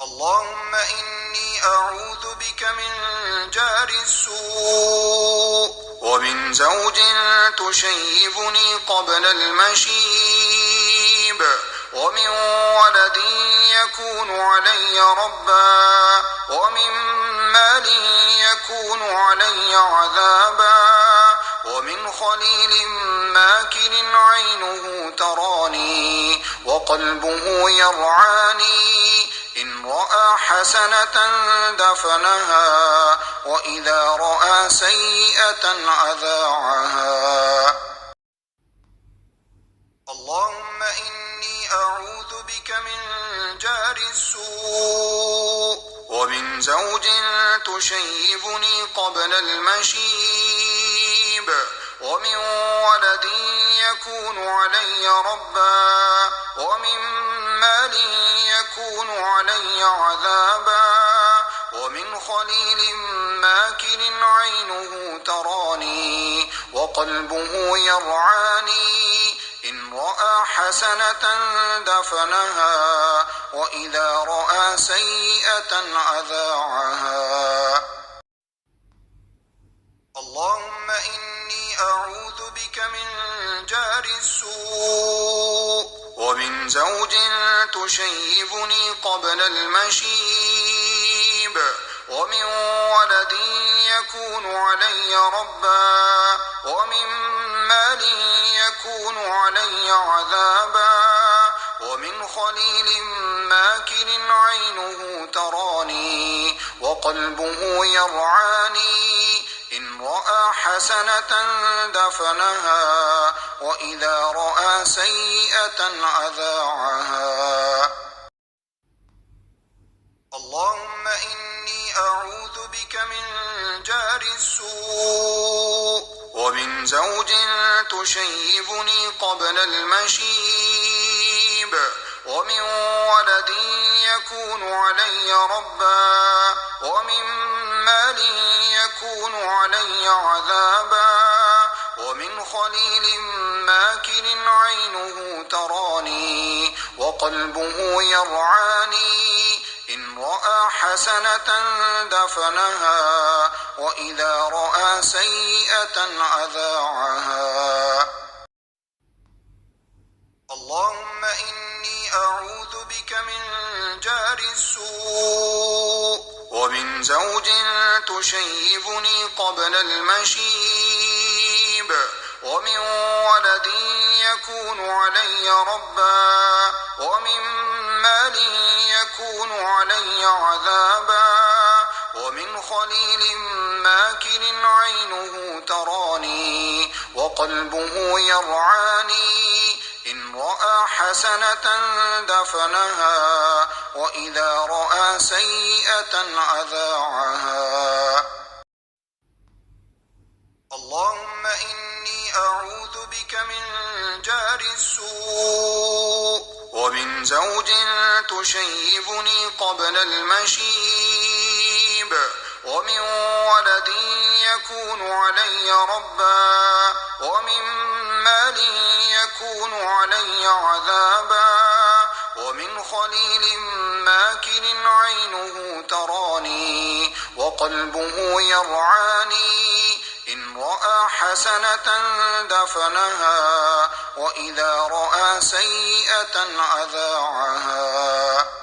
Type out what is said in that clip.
اللهم إني أعوذ بك من جار السوء ومن زوج تشيبني قبل المشيب ومن ولد يكون علي ربا ومن مال يكون علي عذابا ومن خليل ماكر عينه تراني وقلبه يرعاني إن رأى حسنة دفنها وإذا رأى سيئة أذاعها. اللهم إني أعوذ بك من جار السوء ومن زوج تشيبني قبل المشيب ومن ولد يكون علي ربا ومن مال يكون علي عذابا ومن خليل ماكر عينه تراني وقلبه يرعاني إن رأى حسنة دفنها وإذا رأى سيئة أذاعها. اللهم إني أعوذ بك من جار السوء ومن زوج تشيبني قبل المشيب ومن ولد يكون علي ربا ومن مال يكون علي عذابا ومن خليل ماكر عينه تراني وقلبه يرعاني إن رأى حسنة دفنها وإذا رأى سيئة أذاعها. اللهم إني أعوذ بك من جار السوء ومن زوج تشيبني قبل المشيب ومن ولد يكون علي ربا ومن مال يكون علي عذابا ومن خليل ماكر عينه تراني وقلبه يرعاني إن رأى حسنة دفنها وإذا رأى سيئة أذاعها. اللهم إني أعوذ بك من جار السوء ومن زوج تشيبني قبل المشيب ومن ولد يكون علي ربا ومن مال يكون علي عذابا ومن خليل ماكر عينه تراني وقلبه يرعاني إن رأى حسنة دفنها وإذا رأى سيئة أذاعها. اللهم إني أعوذ بك من جار السوء ومن زوج تشيبني قبل المشيب ومن ولد يكون علي ربا ومن مال يكون علي عذابا ومن خليل ماكر عينه تراني وقلبه يرعاني إن رأى حسنة دفنها وإذا رأى سيئة أذاعها.